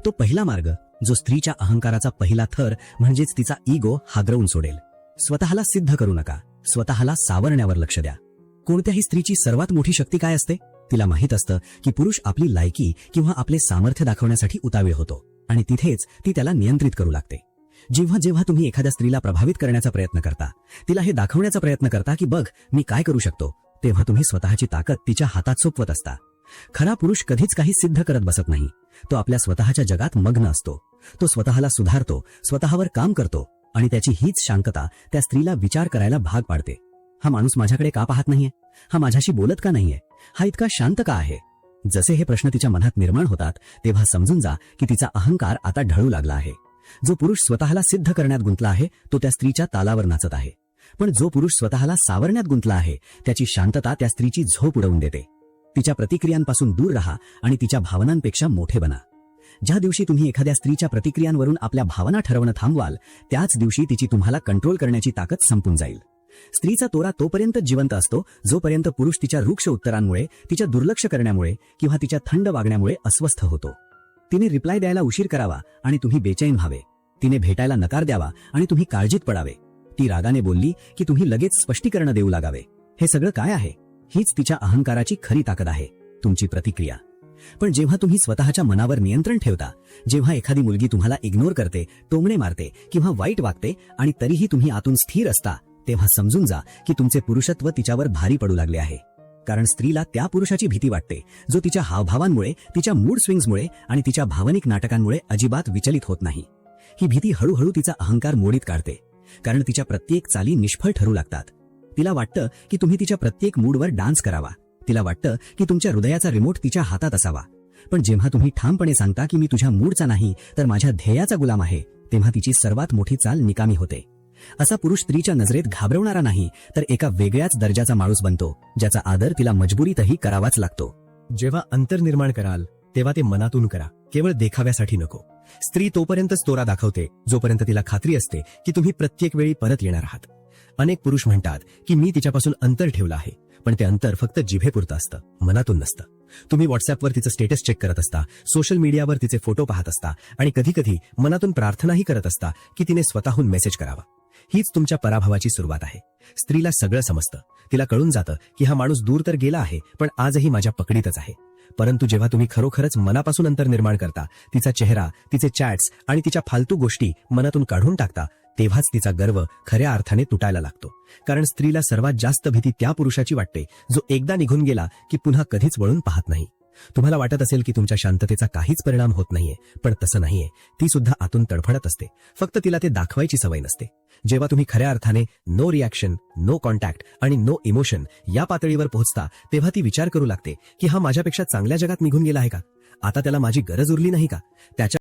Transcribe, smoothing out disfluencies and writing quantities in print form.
तो पहिला मार्ग जो स्त्रीच्या अहंकाराचा पहिला थर म्हणजेच तिचा इगो हादरवून सोडेल. स्वतःला सिद्ध करू नका, स्वतःला सावरण्यावर लक्ष द्या. कोणत्याही स्त्रीची सर्वात मोठी शक्ती काय असते? तिला माहित असतं की पुरुष आपली लायकी किंवा आपले सामर्थ्य दाखवण्यासाठी उतावीळ होतो आणि तिथेच ती त्याला नियंत्रित करू लागते. जेव्हा जेव्हा तुम्ही एखाद्या स्त्रीला प्रभावित करण्याचा प्रयत्न करता, तिला हे दाखवण्याचा प्रयत्न करता की बघ मी काय करू शकतो, तेव्हा तुम्ही स्वतःची ताकद तिच्या हातात सोपवत असता. खरा पुरुष कधीच काही सिद्ध करत बसत नाही. तो आपल्या स्वतःच्या जगात मग्न असतो. तो स्वतःला सुधारतो, स्वतःवर काम करतो आणि त्याची हीच शांतता त्या स्त्रीला विचार करायला भाग पाडते. हा माणूस माझ्याकडे का पाहत नाहीये? हा माझ्याशी बोलत का नाहीये? हा इतका शांत का आहे? जसे हे प्रश्न तिच्या मनात निर्माण होतात तेव्हा समजून जा की तिचा अहंकार आता ढळू लागला आहे. जो पुरुष स्वतःला सिद्ध करण्यात गुंतला आहे तो त्या स्त्रीच्या तालावर नाचत आहे. पण जो पुरुष स्वतःला सावरण्यात गुंतला आहे त्याची शांतता त्या स्त्रीची झोप उडवून देते. तिच्या प्रतिक्रियांपासून दूर राहा आणि तिच्या भावनांपेक्षा मोठे बना. ज्या दिवशी तुम्ही एखाद्या स्त्रीच्या प्रतिक्रियांवरून आपल्या भावना ठरवणं थांबवाल त्याच दिवशी तिची तुम्हाला कंट्रोल करण्याची ताकद संपून जाईल. स्त्रीचा तोरा तोपर्यंत जिवंत असतो जोपर्यंत पुरुष तिच्या रुक्ष उत्तरांमुळे, तिच्या दुर्लक्ष करण्यामुळे किंवा तिच्या थंड वागण्यामुळे अस्वस्थ होतो. तिने रिप्लाय द्यायला उशीर करावा आणि तुम्ही बेचैन व्हावे. तिने भेटायला नकार द्यावा आणि तुम्ही काळजीत पडावे. ती रागाने बोलली की तुम्ही लगेच स्पष्टीकरण देऊ लागावे. हे सगळं काय आहे? हीच तिच्या अहंकाराची खरी ताकद आहे, तुमची प्रतिक्रिया. पण जेव्हा तुम्ही स्वतःच्या मनावर नियंत्रण ठेवता, जेव्हा एखादी मुलगी तुम्हाला इग्नोर करते, टोमणे मारते किंवा वाईट वागते आणि तरीही तुम्ही आतून स्थिर असता, तेव्हा समजून जा की तुमचे पुरुषत्व तिच्यावर भारी पडू लागले आहे. कारण स्त्रीला त्या पुरुषाची भीती वाटते जो तिच्या हावभावांमुळे, तिच्या मूड स्विंग्समुळे आणि तिच्या भावनिक नाटकांमुळे अजिबात विचलित होत नाही. ही भीती हळूहळू तिचा अहंकार मोडीत काढते, कारण तिच्या प्रत्येक चाली निष्फळ ठरू लागतात. तिला वाटतं की तुम्ही तिच्या प्रत्येक मूडवर डान्स करावा. तिला वाटतं की तुमच्या हृदयाचा रिमोट तिच्या हातात असावा. पण जेव्हा तुम्ही ठामपणे सांगता की मी तुझ्या मूडचा नाही तर माझ्या ध्येयाचा गुलाम आहे, तेव्हा तिची सर्वात मोठी चाल निकामी होते. असा पुरुष स्त्रीच्या नजरेत घाबरवणारा नाही तर एका वेगळ्याच दर्जाचा माणूस बनतो, ज्याचा आदर तिला मजबुरीतही करावाच लागतो. जेव्हा अंतर निर्माण कराल तेव्हा ते मनातून करा, केवळ देखाव्यासाठी नको. स्त्री तोपर्यंतच तोरा दाखवते जोपर्यंत तिला खात्री असते की तुम्ही प्रत्येक वेळी परत येणार आहात. अनेक पुरुष म्हणतात की मी तिच्यापासून अंतर ठेवलं आहे, पण ते अंतर फक्त जिभेपुरतं असतं, मनातून नसतं. तुम्ही व्हॉट्सअपवर तिचं स्टेटस चेक करत असता, सोशल मीडियावर तिचे फोटो पाहत असता आणि कधी कधी मनातून प्रार्थनाही करत असता की तिने स्वतःहून मेसेज करावा. हीच तुमच्या पराभवाची सुरुवात आहे. स्त्रीला सगळं समजतं. तिला कळून जातं की हा माणूस दूर तर गेला आहे पण आजही माझ्या पकडीतच आहे. परंतु जेव्हा तुम्ही खरोखरच मनापासून अंतर निर्माण करता, तिचा चेहरा, तिचे चॅट्स आणि तिच्या फालतू गोष्टी मनातून काढून टाकता, तेव्हाच तिचा गर्व खऱ्या अर्थाने तुटायला लागतो. कारण स्त्रीला सर्वात जास्त भीती त्या पुरुषाची वाटते जो एकदा निघून गेला की पुन्हा कधीच वळून पाहत नाही. तुम्हाला वाटत असेल की तुमच्या शांततेचा काहीच परिणाम होत नाहीये, पण तसं नाहीये. ती सुद्धा आतून तडफडत असते, फक्त तिला ते दाखवायची सवय नसते. जेव्हा तुम्ही खऱ्या अर्थाने नो रिॲक्शन, नो कॉन्टॅक्ट आणि नो इमोशन या पातळीवर पोहोचता तेव्हा ती विचार करू लागते की हा माझ्यापेक्षा चांगल्या जगात निघून गेला आहे का? आता त्याला माझी गरज उरली नाही का? त्याच्या